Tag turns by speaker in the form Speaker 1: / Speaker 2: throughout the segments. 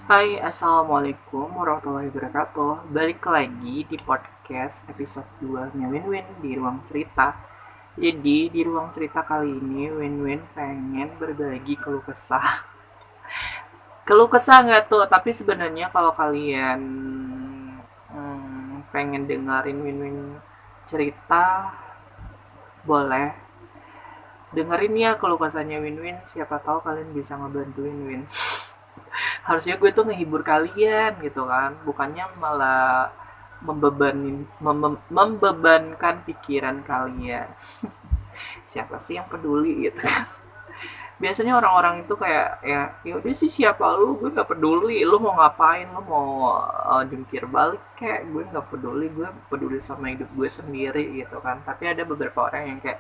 Speaker 1: Hai, Assalamualaikum warahmatullahi wabarakatuh. Balik lagi di podcast episode 2-nya Win-Win di Ruang Cerita. Jadi, di Ruang Cerita kali ini, Win-Win pengen berbagi keluh kesah. Keluh kesah nggak tuh? Tapi sebenarnya kalau kalian pengen dengerin Win-Win cerita, boleh. Dengerin ya keluh kesahnya Win-Win, siapa tahu kalian bisa ngebantuin Win. Harusnya gue tuh ngehibur kalian gitu kan, bukannya malah membebankan pikiran kalian. Siapa sih yang peduli gitu kan. Biasanya orang-orang itu kayak ya udah sih, siapa lu, gue nggak peduli lu mau ngapain, lu mau jungkir balik kayak, gue nggak peduli, gue peduli sama hidup gue sendiri gitu kan. Tapi ada beberapa orang yang kayak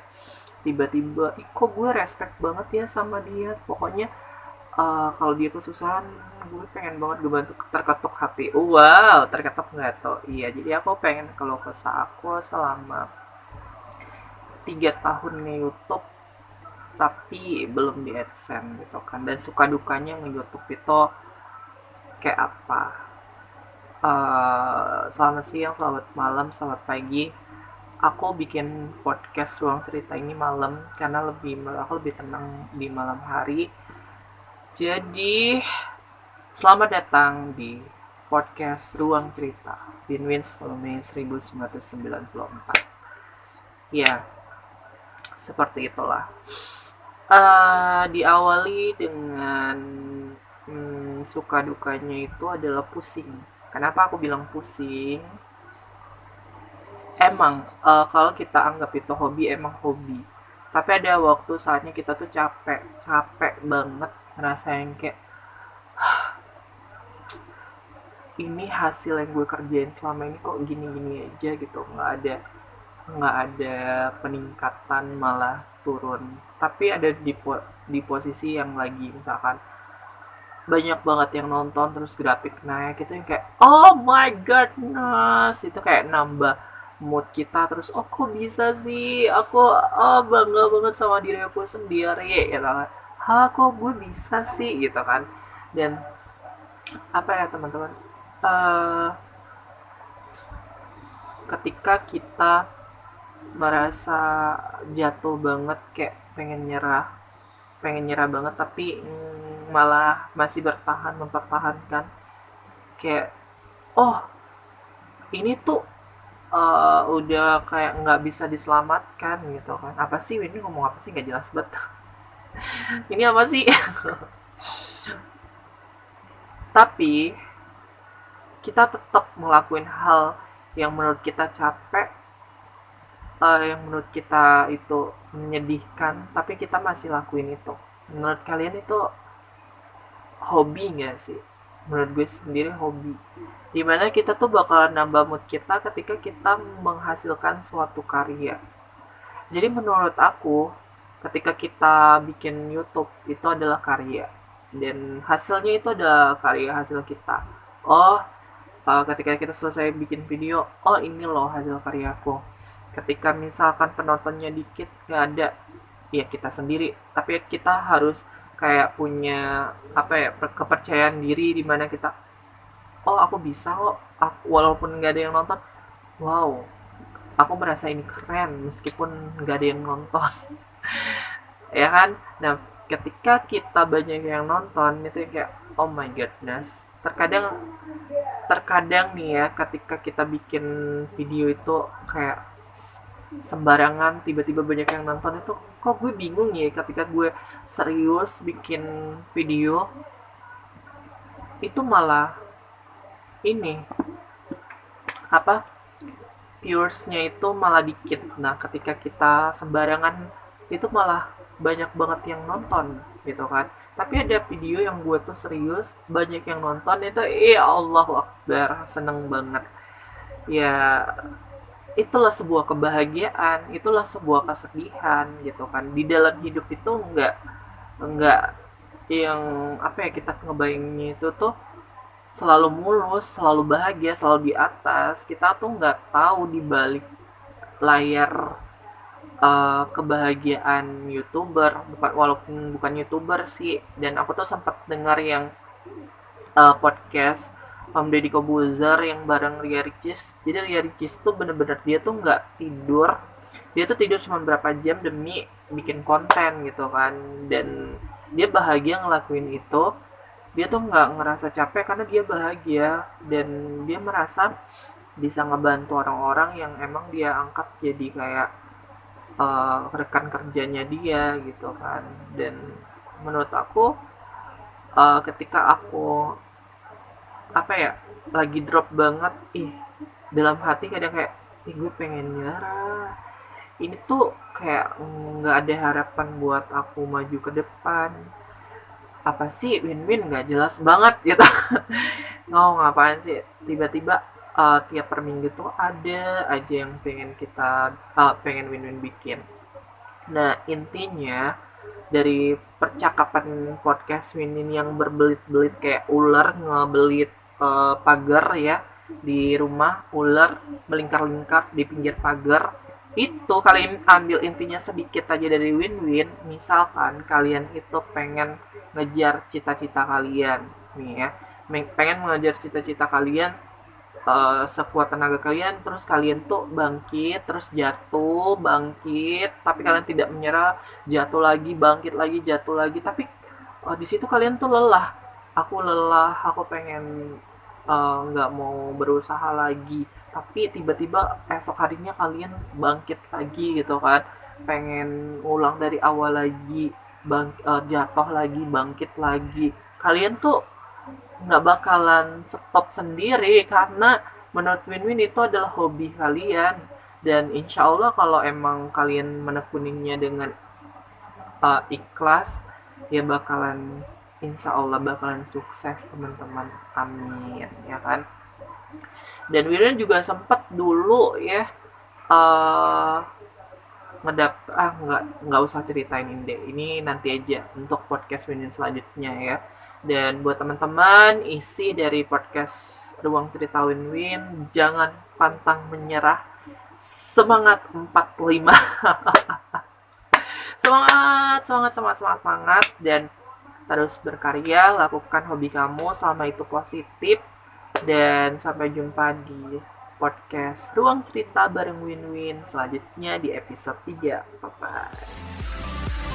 Speaker 1: tiba-tiba, ih kok gue respect banget ya sama dia, pokoknya kalau dia kesusahan gue pengen banget gue bantu, terketuk hati. Wow, terketuk nggak tuh? Iya, jadi aku pengen kalau kesah aku selama 3 tahun nge-YouTube tapi belum di AdSense gitu kan, dan suka dukanya nge-YouTube itu kayak apa. Selamat siang, selamat malam, selamat pagi. Aku bikin podcast ruang cerita ini malam karena aku lebih tenang di malam hari. Jadi selamat datang di podcast Ruang Cerita Win-Win 10 Mei 1994. Ya, seperti itulah. Diawali dengan suka dukanya itu adalah pusing. Kenapa aku bilang pusing? Emang kalau kita anggap itu hobi, emang hobi. Tapi ada waktu saatnya kita tuh capek, capek banget ngerasain kayak ini hasil yang gue kerjain selama ini kok gini-gini aja gitu, nggak ada peningkatan, malah turun. Tapi ada di posisi yang lagi misalkan banyak banget yang nonton terus grafik naik, itu yang kayak oh my goodness, itu kayak nambah mood kita. Terus oh kok bisa sih, aku bangga banget sama diri aku sendiri gitu kan. Kok gue bisa sih gitu kan. Dan apa ya teman-teman, eh ketika kita merasa jatuh banget, kayak pengen nyerah banget, tapi malah masih bertahan, mempertahankan, kayak oh ini tuh udah kayak nggak bisa diselamatkan gitu kan. Apa sih ini, ngomong apa sih, nggak jelas banget. Ini apa sih. Tapi kita tetap ngelakuin hal yang menurut kita capek, yang menurut kita itu menyedihkan, tapi kita masih lakuin itu. Menurut kalian itu hobi nggak sih? Menurut gue sendiri hobi. Dimana kita tuh bakalan nambah mood kita ketika kita menghasilkan suatu karya. Jadi menurut aku, ketika kita bikin YouTube itu adalah karya, dan hasilnya itu adalah karya hasil kita. Oh, ketika kita selesai bikin video, oh ini loh hasil karyaku. Ketika misalkan penontonnya dikit, nggak ada, ya kita sendiri. Tapi kita harus kayak punya apa ya, kepercayaan diri, di mana kita oh aku bisa kok, walaupun nggak ada yang nonton, wow, aku merasa ini keren meskipun nggak ada yang nonton. Ya kan. Nah, ketika kita banyak yang nonton itu kayak oh my goodness. Terkadang nih ya, ketika kita bikin video itu kayak sembarangan, tiba-tiba banyak yang nonton, itu kok gue bingung ya. Ketika gue serius bikin video itu malah ini apa, viewers-nya itu malah dikit. Nah, ketika kita sembarangan itu malah banyak banget yang nonton gitu kan. Tapi ada video yang gue tuh serius banyak yang nonton, itu Allahu Akbar, seneng banget. Ya, itulah sebuah kebahagiaan, itulah sebuah kesedihan gitu kan. Di dalam hidup itu enggak yang apa ya, kita ngebayanginnya itu tuh selalu mulus, selalu bahagia, selalu di atas. Kita tuh nggak tahu di balik layar kebahagiaan youtuber, bukan, walaupun bukan youtuber sih. Dan aku tuh sempat dengar yang podcast Om Deddy Kobuzer yang bareng Ria Ricis. Jadi Ria Ricis tuh bener-bener dia tuh nggak tidur, dia tuh tidur cuma berapa jam demi bikin konten gitu kan, dan dia bahagia ngelakuin itu. Dia tuh nggak ngerasa capek karena dia bahagia, dan dia merasa bisa ngebantu orang-orang yang emang dia angkat jadi kayak rekan kerjanya dia gitu kan. Dan menurut aku ketika aku apa ya lagi drop banget, dalam hati kadang kayak gue pengen nyerah, ini tuh kayak nggak ada harapan buat aku maju ke depan, apa sih win-win nggak jelas banget gitu. Ngapain sih tiba-tiba tiap per minggu tuh ada aja yang pengen win-win bikin. Nah intinya dari percakapan podcast win-win yang berbelit-belit kayak ular ngebelit pagar ya di rumah, ular melingkar-lingkar di pinggir pagar, itu kalian ambil intinya sedikit aja dari win-win. Misalkan kalian itu pengen ngejar cita-cita kalian nih ya, pengen mengejar cita-cita kalian sekuat tenaga kalian, terus kalian tuh bangkit, terus jatuh, bangkit, tapi kalian tidak menyerah, jatuh lagi, bangkit lagi, jatuh lagi, tapi di situ kalian tuh lelah. Aku lelah, aku pengen nggak mau berusaha lagi, tapi tiba-tiba esok harinya kalian bangkit lagi gitu kan, pengen ulang dari awal lagi, jatuh lagi, bangkit lagi. Kalian tuh nggak bakalan stop sendiri, karena menurut Win-Win itu adalah hobi kalian. Dan insya Allah kalau emang kalian menekuninya dengan ikhlas, ya bakalan insya Allah bakalan sukses teman-teman, amin ya kan. Dan Win-Win juga sempat dulu ya uh, nggak usah ceritain ini nanti aja untuk podcast Win-Win selanjutnya ya. Dan buat teman-teman, isi dari podcast Ruang Cerita Win-Win, jangan pantang menyerah, semangat 45. semangat, semangat, semangat, semangat, semangat, dan terus berkarya, lakukan hobi kamu selama itu positif. Dan sampai jumpa di podcast Ruang Cerita bareng Win-Win selanjutnya di episode 3. Bye-bye.